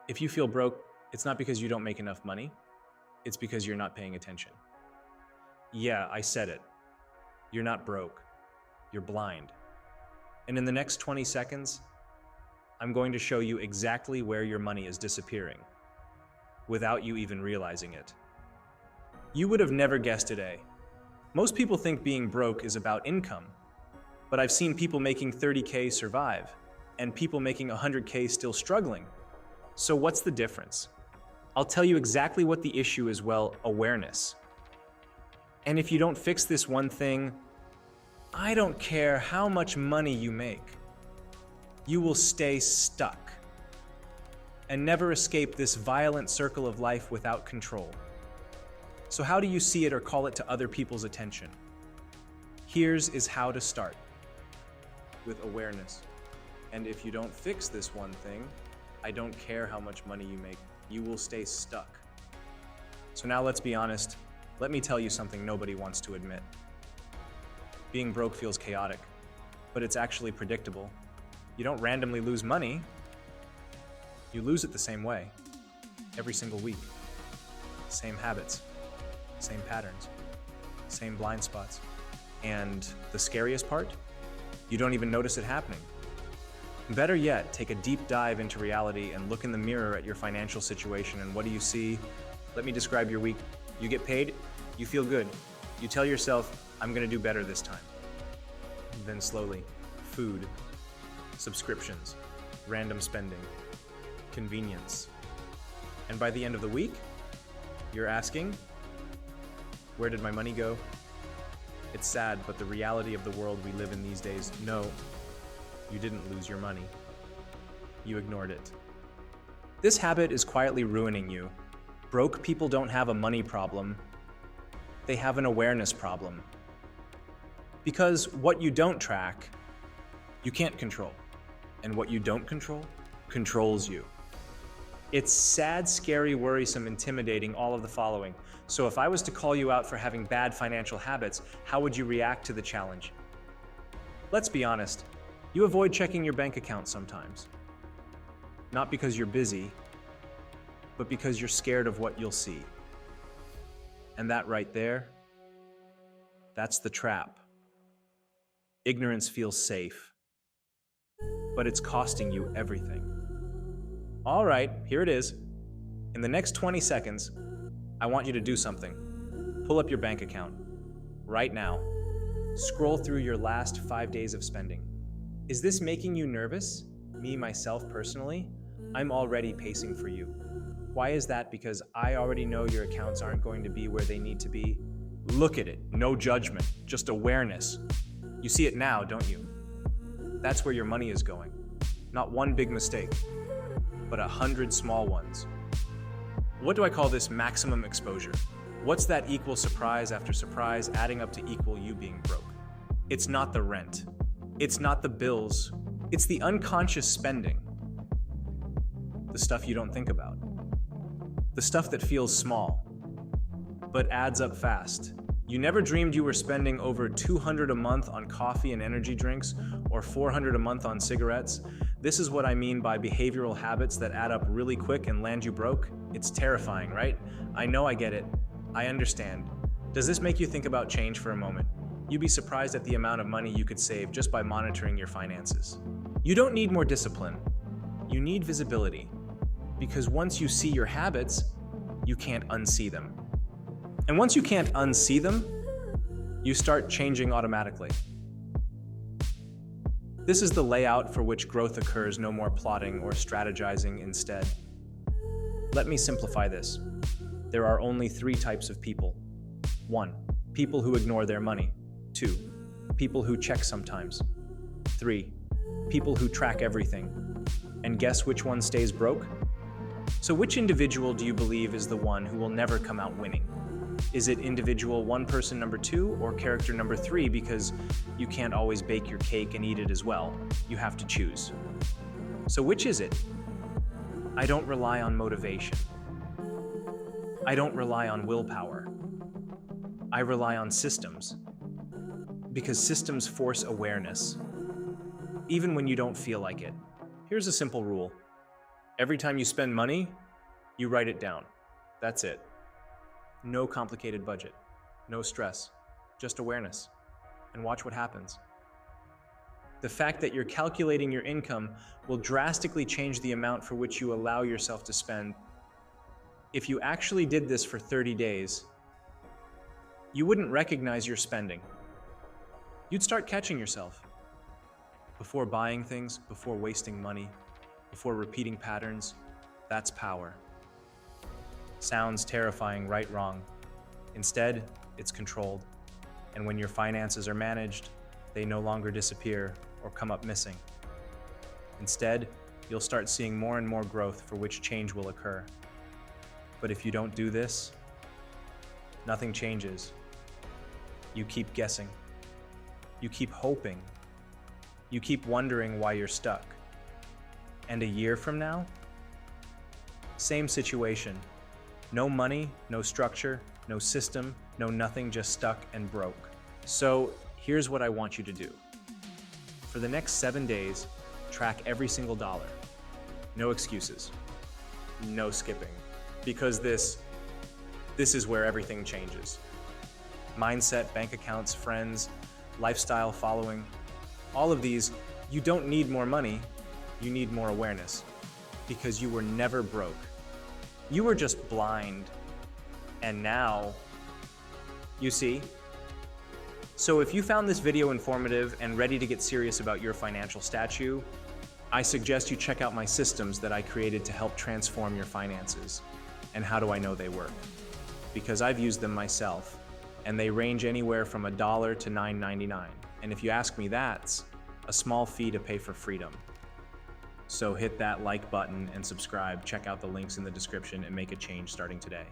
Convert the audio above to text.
If you feel broke, it's not because you don't make enough money. It's because you're not paying attention. Yeah, I said it. You're not broke. You're blind. And in the next 20 seconds, I'm going to show you exactly where your money is disappearing without you even realizing it. You would have never guessed it, eh? Most people think being broke is about income, but I've seen people making 30K survive and people making 100K still struggling. So what's the difference? I'll tell you exactly what the issue is, well, awareness. And if you don't fix this one thing, I don't care how much money you make, you will stay stuck and never escape this violent circle of life without control. So how do you see it or call it to other people's attention? Here's is how to start. With awareness. And if you don't fix this one thing, I don't care how much money you make, you will stay stuck. So now let's be honest. Let me tell you something nobody wants to admit. Being broke feels chaotic, but it's actually predictable. You don't randomly lose money. You lose it the same way, every single week. Same habits, same patterns, same blind spots. And the scariest part? You don't even notice it happening. Better yet, take a deep dive into reality and look in the mirror at your financial situation, and what do you see? Let me describe your week. You get paid, you feel good. You tell yourself, I'm gonna do better this time. Then slowly, food, subscriptions, random spending, convenience. And by the end of the week, you're asking, where did my money go? It's sad, but the reality of the world we live in these days, no, you didn't lose your money. You ignored it. This habit is quietly ruining you. Broke people don't have a money problem. They have an awareness problem. Because what you don't track, you can't control. And what you don't control, controls you. It's sad, scary, worrisome, intimidating, all of the following. So if I was to call you out for having bad financial habits, how would you react to the challenge? Let's be honest, you avoid checking your bank account sometimes. Not because you're busy, but because you're scared of what you'll see. And that right there, that's the trap. Ignorance feels safe, but it's costing you everything. All right, here it is. In the next 20 seconds, I want you to do something. Pull up your bank account right now. Scroll through your last 5 days of spending. Is this making you nervous? Me, myself, personally, I'm already pacing for you. Why is that? Because I already know your accounts aren't going to be where they need to be. Look at it, no judgment, just awareness. You see it now, don't you? That's where your money is going. Not one big mistake, but 100 small ones. What do I call this? Maximum exposure. What's that equal surprise after surprise adding up to equal you being broke? It's not the rent. It's not the bills. It's the unconscious spending. The stuff you don't think about. The stuff that feels small, but adds up fast. You never dreamed you were spending over $200 a month on coffee and energy drinks, or $400 a month on cigarettes. This is what I mean by behavioral habits that add up really quick and land you broke. It's terrifying, right? I know, I get it. I understand. Does this make you think about change for a moment? You'd be surprised at the amount of money you could save just by monitoring your finances. You don't need more discipline. You need visibility. Because once you see your habits, you can't unsee them. And once you can't unsee them, you start changing automatically. This is the layout for which growth occurs, no more plotting or strategizing instead. Let me simplify this. There are only 3 types of people. 1, people who ignore their money. 2, people who check sometimes. 3, people who track everything. And guess which one stays broke? So which individual do you believe is the one who will never come out winning? Is it individual one person number 2 or character number 3? Because you can't always bake your cake and eat it as well. You have to choose. So which is it? I don't rely on motivation. I don't rely on willpower. I rely on systems. Because systems force awareness, even when you don't feel like it. Here's a simple rule. Every time you spend money, you write it down. That's it. No complicated budget, no stress, just awareness. And watch what happens. The fact that you're calculating your income will drastically change the amount for which you allow yourself to spend. If you actually did this for 30 days, you wouldn't recognize your spending. You'd start catching yourself. Before buying things, before wasting money, before repeating patterns, that's power. Sounds terrifying, right, wrong. Instead, it's controlled. And when your finances are managed, they no longer disappear or come up missing. Instead, you'll start seeing more and more growth for which change will occur. But if you don't do this, nothing changes. You keep guessing. You keep hoping. You keep wondering why you're stuck. And a year from now, same situation. No money, no structure, no system, no nothing, just stuck and broke. So here's what I want you to do. For the next 7 days, track every single dollar. No excuses. No skipping. Because this is where everything changes. Mindset, bank accounts, friends, lifestyle following, all of these, you don't need more money, you need more awareness. Because you were never broke. You were just blind. And now, you see? So if you found this video informative and ready to get serious about your financial statue, I suggest you check out my systems that I created to help transform your finances. And how do I know they work? Because I've used them myself, and they range anywhere from $1 to $9.99. And if you ask me, that's a small fee to pay for freedom. So hit that like button and subscribe, check out the links in the description, and make a change starting today.